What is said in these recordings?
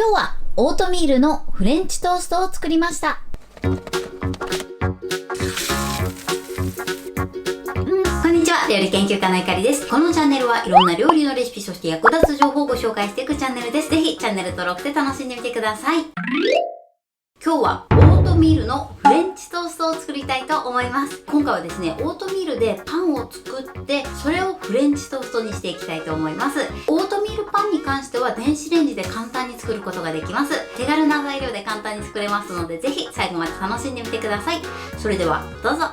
今日はオートミールのフレンチトーストを作りました。こんにちは、料理研究家のゆかりです。このチャンネルはいろんな料理のレシピ、そして役立つ情報をご紹介していくチャンネルです。ぜひチャンネル登録で楽しんでみてください。今日はオートミールのフレンチトーストを作りたいと思います。今回はですね、オートミールでパンを作って、それをフレンチトーストにしていきたいと思います。オートミールパンに関しては電子レンジで簡単に作ることができます。手軽な材料で簡単に作れますので、ぜひ最後まで楽しんでみてください。それではどうぞ。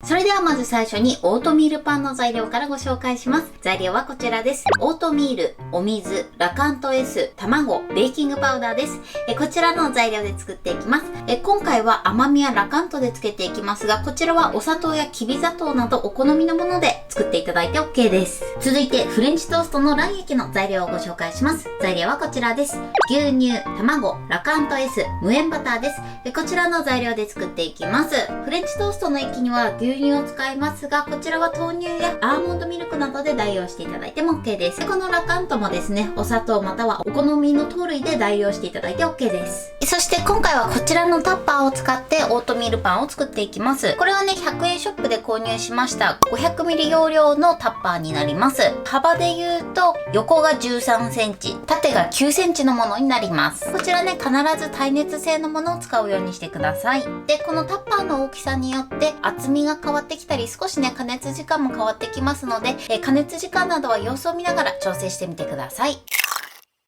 それではまず最初にオートミールパンの材料からご紹介します。材料はこちらです。オートミール、お水、ラカント S、卵、ベーキングパウダーです。こちらの材料で作っていきます。今回は甘みやラカントでつけていきますが、こちらはお砂糖やきび砂糖などお好みのもので作っていただいて OK です。続いてフレンチトーストの卵液の材料をご紹介します。材料はこちらです。牛乳、卵、ラカント S、無塩バターです。こちらの材料で作っていきます。フレンチトーストの液には牛乳を使いますが、こちらは豆乳やアーモンドミルクなどで代用していただいても OK です。でこのラカントもですね、お砂糖またはお好みの糖類で代用していただいて OK です。そして今回はこちらのタッパーを使ってオートミールパンを作っていきます。これはね、100円ショップで購入しました500ミリ容量のタッパーになります。幅で言うと横が13センチ、縦が9センチのものになります。こちらね、必ず耐熱性のものを使うようにしてください。で、このタッパーの大きさによって厚みが変わってきたり、少しね、加熱時間も変わってきますので、加熱時間などは様子を見ながら調整してみてください。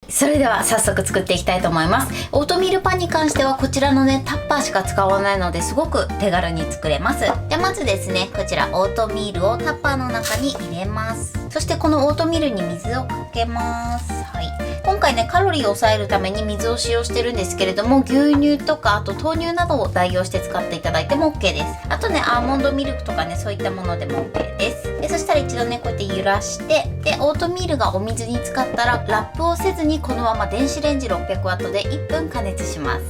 それでは早速作っていきたいと思います。オートミールパンに関してはこちらのね、タッパーしか使わないのですごく手軽に作れます。でまずですね、こちらオートミールをタッパーの中に入れます。そしてこのオートミールに水をかけます。はい。今回ね、カロリーを抑えるために水を使用してるんですけれども、牛乳とかあと豆乳などを代用して使っていただいても OK です。あとね、アーモンドミルクとかね、そういったものでも OK です。でそしたら一度ね、こうやって揺らして、でオートミールがお水に浸かったらラップをせずにこのまま電子レンジ 600W で1分加熱します。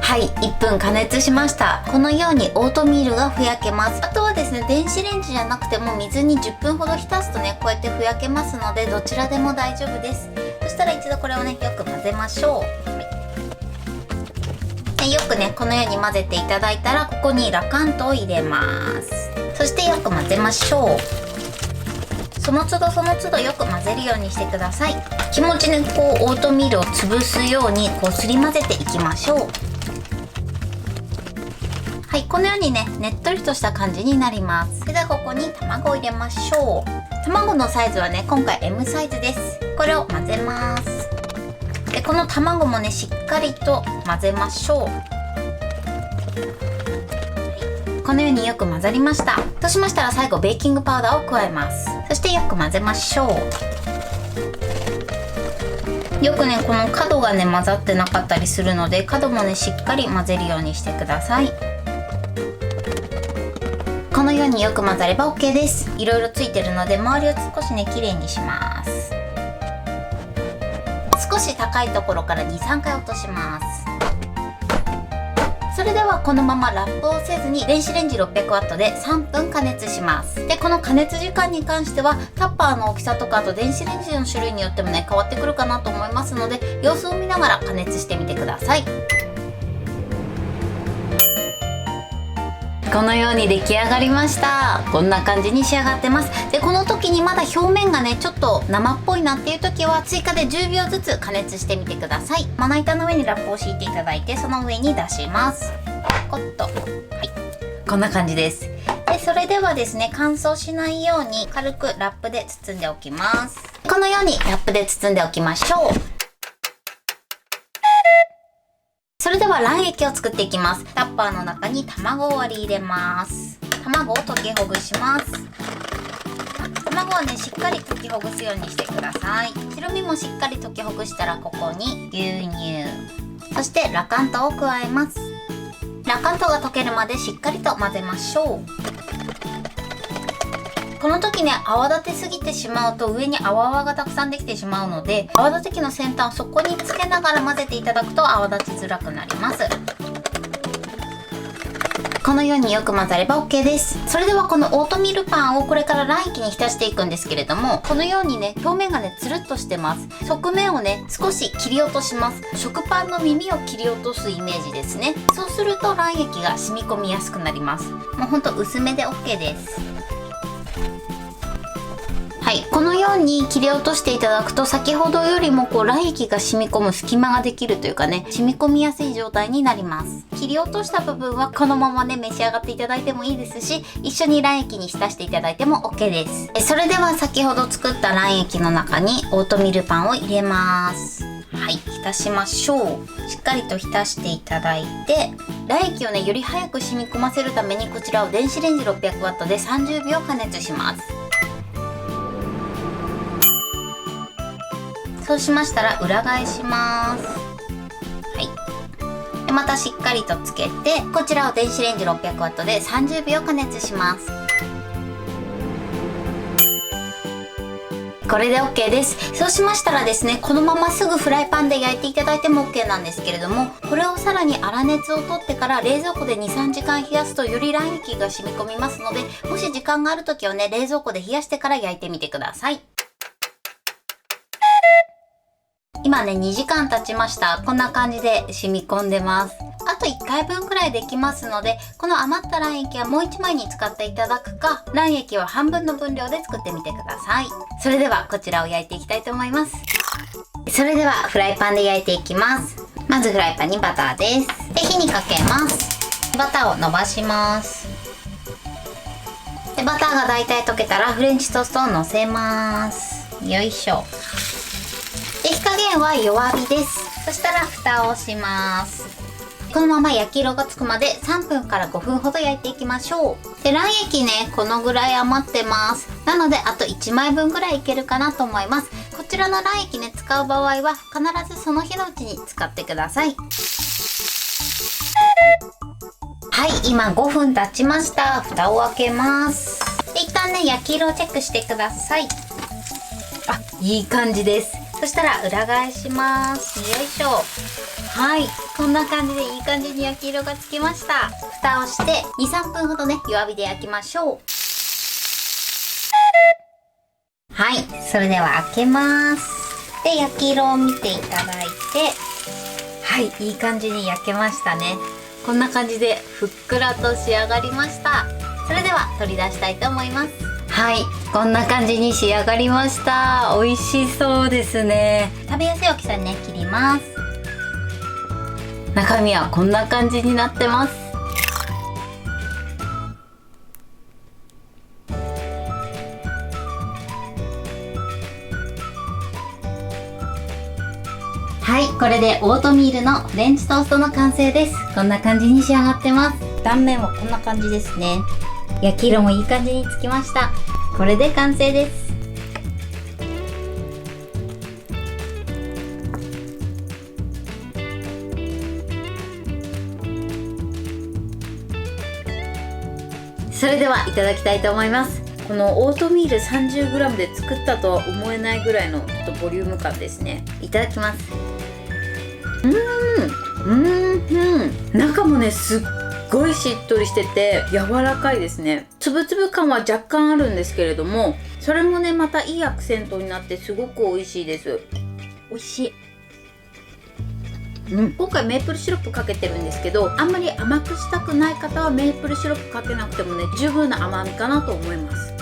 はい、1分加熱しました。このようにオートミールがふやけます。あとはですね、電子レンジじゃなくても水に10分ほど浸すとね、こうやってふやけますので、どちらでも大丈夫です。そしたら一度これをね、よく混ぜましょう。でよくね、このように混ぜていただいたら、ここにラカントを入れます。そしてよく混ぜましょう。その都度その都度よく混ぜるようにしてください。気持ちね、こうオートミールを潰すようにこうすり混ぜていきましょう。はい、このようにね、ねっとりとした感じになります。それではここに卵を入れましょう。卵のサイズはね、今回 M サイズです。これを混ぜます。でこの卵もね、しっかりと混ぜましょう。このようによく混ざりました。そうしましたら最後ベーキングパウダーを加えます。そしてよく混ぜましょう。よくね、この角がね、混ざってなかったりするので、角もね、しっかり混ぜるようにしてください。このようによく混ざれば OK です。いろいろついてるので、周りを少しね、きれいにします。少し高いところから 2,3 回落とします。それではこのままラップをせずに電子レンジ 600W で3分加熱します。でこの加熱時間に関してはタッパーの大きさとかあと電子レンジの種類によってもね、変わってくるかなと思いますので、様子を見ながら加熱してみてください。このように出来上がりました。こんな感じに仕上がってます。でこの時にまだ表面がね、ちょっと生っぽいなっていう時は追加で10秒ずつ加熱してみてください。まな板の上にラップを敷いていただいて、その上に出します。コッと、はい、こんな感じです。でそれではですね、乾燥しないように軽くラップで包んでおきます。このようにラップで包んでおきましょう。それでは卵液を作っていきます。タッパーの中に卵を割り入れます。卵を溶きほぐします。卵はね、しっかり溶きほぐすようにしてください。白身もしっかり溶きほぐしたら、ここに牛乳、そしてラカントを加えます。ラカントが溶けるまでしっかりと混ぜましょう。この時ね、泡立てすぎてしまうと上に泡泡がたくさんできてしまうので、泡立て器の先端をそこにつけながら混ぜていただくと泡立ちづらくなります。このようによく混ざれば OK です。それではこのオートミールパンをこれから卵液に浸していくんですけれども、このようにね、表面がね、つるっとしてます。側面をね、少し切り落とします。食パンの耳を切り落とすイメージですね。そうすると卵液が染み込みやすくなります。もうほんと薄めで OK です。はい、このように切り落としていただくと、先ほどよりも卵液が染み込む隙間ができるというかね、染み込みやすい状態になります。切り落とした部分はこのままね、召し上がっていただいてもいいですし、一緒に卵液に浸していただいても OK です。それでは先ほど作った卵液の中にオートミールパンを入れます。はい、浸しましょう。しっかりと浸していただいて、卵液をね、より早く染み込ませるためにこちらを電子レンジ 600W で30秒加熱します。そうしましたら裏返します。はい。でまたしっかりとつけて、こちらを電子レンジ 600W で30秒加熱します。これで OK です。そうしましたらですね、このまますぐフライパンで焼いていただいても OK なんですけれども、これをさらに粗熱を取ってから冷蔵庫で 2,3 時間冷やすとより卵液が染み込みますので、もし時間がある時はね、冷蔵庫で冷やしてから焼いてみてください。今ね、2時間経ちました。こんな感じで染み込んでます。あと1回分くらいできますので、この余った卵液はもう1枚に使っていただくか、卵液は半分の分量で作ってみてください。それではこちらを焼いていきたいと思います。それではフライパンで焼いていきます。まずフライパンにバターです。で、火にかけます。バターを伸ばします。で、バターがだいたい溶けたらフレンチトーストを乗せます。よいしょ。で、火加減は弱火です。そしたら蓋をします。このまま焼き色がつくまで3分から5分ほど焼いていきましょう。で、卵液ね、このぐらい余ってます。なので、あと1枚分ぐらいいけるかなと思います。こちらの卵液ね、使う場合は必ずその日のうちに使ってください。はい、今5分経ちました。蓋を開けます。で、一旦ね、焼き色をチェックしてください。あ、いい感じです。そしたら裏返します。よいしょ。はい、こんな感じでいい感じに焼き色がつきました。蓋をして 2,3 分ほどね、弱火で焼きましょう。はい、それでは開けます。で、焼き色を見ていただいて、はい、いい感じに焼けましたね。こんな感じでふっくらと仕上がりました。それでは取り出したいと思います。はい、こんな感じに仕上がりました。美味しそうですね。食べやすい大きさにね、切ります。中身はこんな感じになってます。はい、これでオートミールのフレンチトーストの完成です。こんな感じに仕上がってます。断面はこんな感じですね。焼き色もいい感じにつきました。これで完成です。それではいただきたいと思います。このオートミール 30g で作ったとは思えないぐらいのちょっとボリューム感ですね。いただきます。中もね、すっごいしっとりしてて柔らかいですね。つぶつぶ感は若干あるんですけれども、それもね、またいいアクセントになってすごく美味しいです。美味しい。今回メープルシロップかけてるんですけど、あんまり甘くしたくない方はメープルシロップかけなくてもね、十分な甘みかなと思います。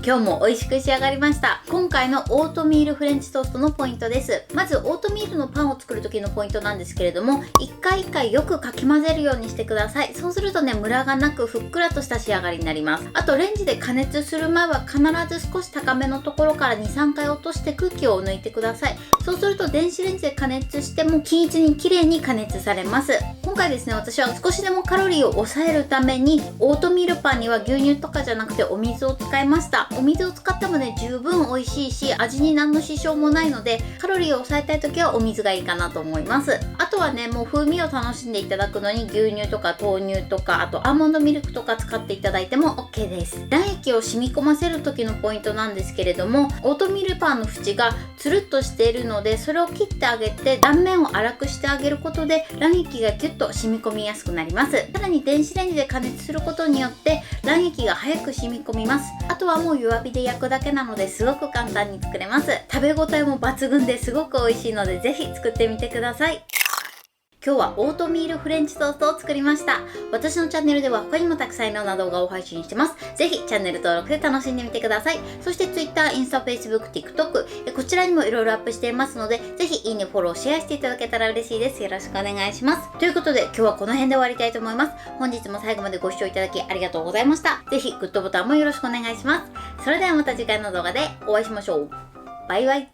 今日も美味しく仕上がりました。今回のオートミールフレンチトーストのポイントです。まずオートミールのパンを作る時のポイントなんですけれども、一回一回よくかき混ぜるようにしてください。そうするとね、ムラがなくふっくらとした仕上がりになります。あとレンジで加熱する前は必ず少し高めのところから 2,3 回落として空気を抜いてください。そうすると電子レンジで加熱しても均一に綺麗に加熱されます。今回ですね、私は少しでもカロリーを抑えるためにオートミールパンには牛乳とかじゃなくてお水を使いました。お水を使ってもね、十分美味しいし、味に何の支障もないので、カロリーを抑えたい時はお水がいいかなと思います。あとはね、もう風味を楽しんでいただくのに牛乳とか豆乳とか、あとアーモンドミルクとか使っていただいても OK です。卵液を染み込ませる時のポイントなんですけれども、オートミールパンの縁がつるっとしているので、それを切ってあげて断面を粗くしてあげることで卵液がギュッと染み込みやすくなります。さらに電子レンジで加熱することによって卵液が早く染み込みます。あとはもう弱火で焼くだけなのですごく簡単に作れます。食べ応えも抜群ですごく美味しいので、ぜひ作ってみてください。今日はオートミールフレンチトーストを作りました。私のチャンネルでは他にもたくさんいろんな動画を配信してます。ぜひチャンネル登録で楽しんでみてください。そして Twitter、インスタ、Facebook、TikTok、こちらにもいろいろアップしていますので、ぜひいいね、フォロー、シェアしていただけたら嬉しいです。よろしくお願いします。ということで今日はこの辺で終わりたいと思います。本日も最後までご視聴いただきありがとうございました。ぜひグッドボタンもよろしくお願いします。それではまた次回の動画でお会いしましょう。バイバイ。